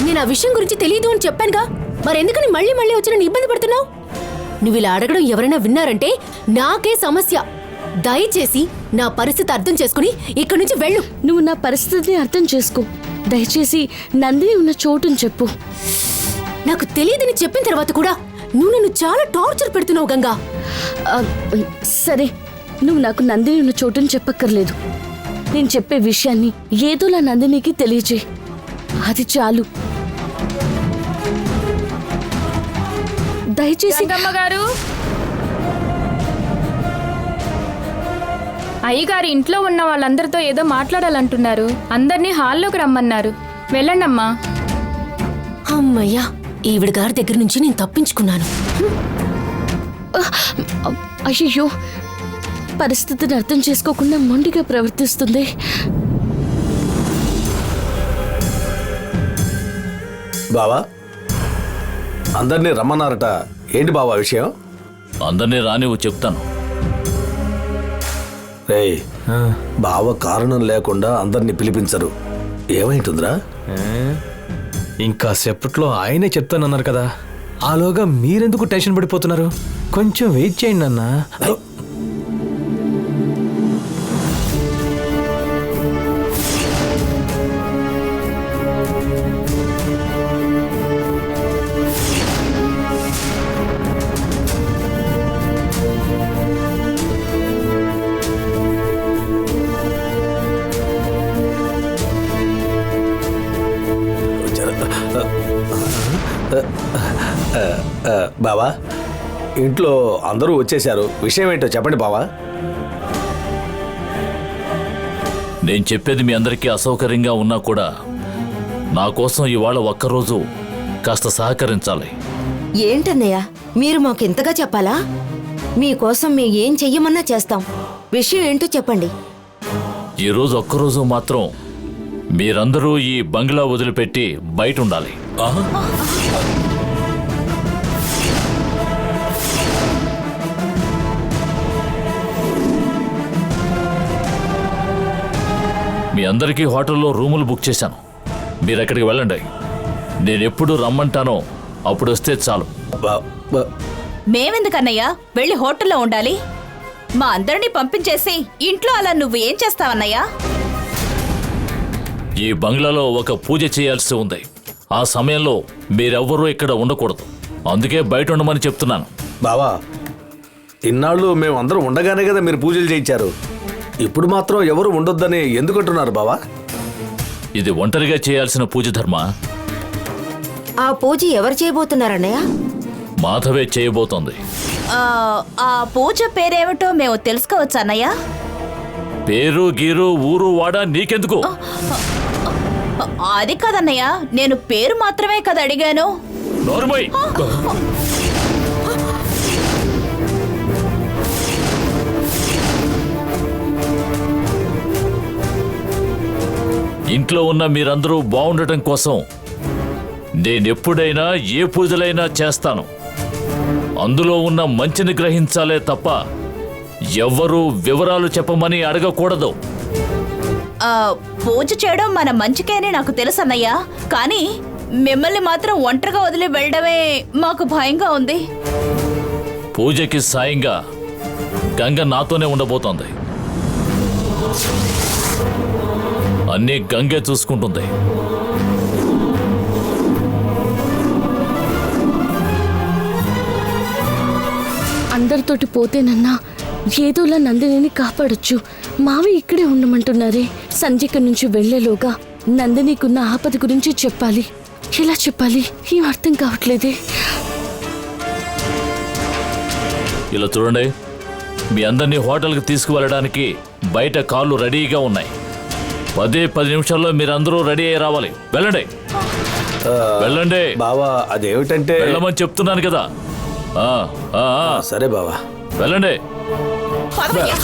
నేను ఆ విషయం గురించి తెలియదు అని చెప్పానుగా, మరెందుకని మళ్ళీ మళ్ళీ వచ్చి నన్ను ఇబ్బంది పడుతున్నావు? నువ్వు ఇలా అడగడం ఎవరైనా విన్నారంటే నాకే సమస్య. దయచేసి నా పరిస్థితి అర్థం చేసుకుని ఇక్కడి నుంచి వెళ్ళు. నువ్వు నా పరిస్థితిని అర్థం చేసుకో. దయచేసి నందిని ఉన్న చోటుని చెప్పు. నాకు తెలియదని చెప్పిన తర్వాత కూడా నువ్వు నన్ను చాలా టార్చర్ పెడుతున్నావు గంగా. సరే, నువ్వు నాకు నందిని ఉన్న చోటుని చెప్పక్కర్లేదు. నేను చెప్పే విషయాన్ని ఏదోలా నందినికి తెలియజేయి, అది చాలు. దయచేసి. గంగమ్మగారు, అయ్యగారు ఇంట్లో ఉన్న వాళ్ళందరితో ఏదో మాట్లాడాలంటున్నారు. అందరినీ హాల్లోకి రమ్మన్నారు. వెళ్ళండమ్మా. అమ్మయ్యా, ఈవిడ గారి దగ్గర నుంచి నేను తప్పించుకున్నాను. అయ్యో, పరిస్థితిని అర్థం చేసుకోకుండా మొండిగా ప్రవర్తిస్తుంది. బావా, అందరినీ రమ్మన్నారట. ఏంటి బావా విషయం? అందరినీ రానివ్వు, చెప్తాను. రేయ్, బావ కారణం లేకుండా అందరినీ పిలిపించరు. ఏమైంటుందిరా? ఇంకా సేపట్లో ఆయనే చెప్తానన్నారు కదా, ఆలోగా మీరెందుకు టెన్షన్ పడిపోతున్నారు? కొంచెం వెయిట్ చేయండి అన్నా. బావా, ఇంట్లో అందరూ వచ్చేశారు. విషయం ఏంటో చెప్పండి బావా. నేను చెప్పేది మీ అందరికీ అసౌకర్యంగా ఉన్నా కూడా నా కోసం ఇవాళ ఒక్కరోజు కాస్త సహకరించాలి. ఏంటన్నయ్య, మీరు మాకు ఇంతగా చెప్పాలా? మీకోసం మేము ఏం చెయ్యమన్నా చేస్తాం. విషయం ఏంటో చెప్పండి. ఈరోజు ఒక్కరోజు మాత్రం మీరందరూ ఈ బంగ్లా వదిలిపెట్టి బయట ఉండాలి. మీ అందరికీ హోటల్లో రూములు బుక్ చేశాను. మీరు ఎక్కడికి వెళ్ళండి. నేను ఎప్పుడు రమ్మంటానో అప్పుడు వస్తే చాలు. మేమెందుకన్నయ్యా వెళ్ళి హోటల్లో ఉండాలి? మా అందరినీ పంపించేసి ఇంట్లో అలా నువ్వు ఏం చేస్తావన్నయ్యా? ఈ బంగ్లాలో ఒక పూజ చేయాల్సి ఉంది. ఆ సమయంలో మీరెవ్వరూ ఇక్కడ ఉండకూడదు. అందుకే బయట ఉండమని చెప్తున్నాను. బావా, ఇన్నాళ్ళు మేము అందరం ఉండగానే కదా మీరు పూజలు చేయించారు. ఇప్పుడు మాత్రం ఎవరు ఉండొద్దని ఎందుకంటున్నారు బావా? ఇది ఒంటరిగా చేయాల్సిన పూజ ధర్మ. ఆ పూజ ఎవరు చేయబోతున్నారన్నయ్య? మాధవే చేయబోతోంది. ఆ పూజ పేరేమిటో మేము తెలుసుకోవచ్చు అన్నయ్య? పేరు గీరు ఊరు వాడా నీకెందుకు? అది కాదన్నయ్య, నేను పేరు మాత్రమే కదా అడిగాను. నోర్మై, ఇంట్లో ఉన్న మీరందరూ బాగుండటం కోసం నేనెప్పుడైనా ఏ పూజలైనా చేస్తాను. అందులో ఉన్న మంచిని గ్రహించాలే తప్ప ఎవ్వరూ వివరాలు చెప్పమని అడగకూడదు. పూజ చేయడం మన మంచికేనే నాకు తెలుసు అన్నయ్య, కానీ మిమ్మల్ని మాత్రం ఒంటరిగా వదిలి వెళ్ళడమే మాకు భయంగా ఉంది. పూజకి సాయంగా గంగ నాతోనే ఉండబోతోంది. అన్నీ గంగే చూసుకుంటుంది. అందరితోటి పోతేనన్నా ఏదోలా నందినిని కాపాడొచ్చు. మావి ఇక్కడే ఉండమంటున్నారే. సంధ్యక నుంచి వెళ్లేలోగా నందినికున్న ఆపద గురించి చెప్పాలి. ఎలా చెప్పాలి ఏం అర్థం కావట్లేదే. ఇలా చూడండి, మీ అందరినీ హోటల్కి తీసుకువెళ్ళడానికి బయట కార్లు రెడీగా ఉన్నాయి. 10 నిమిషాల్లో మీరందరూ రెడీ అయ్యి రావాలి. వెళ్ళండి, వెళ్ళండి. బావా, అదేమిటంటే వెళ్ళమని చెప్తున్నాను కదా. సరే బావా, వెళ్ళండి. పదవయ్యా.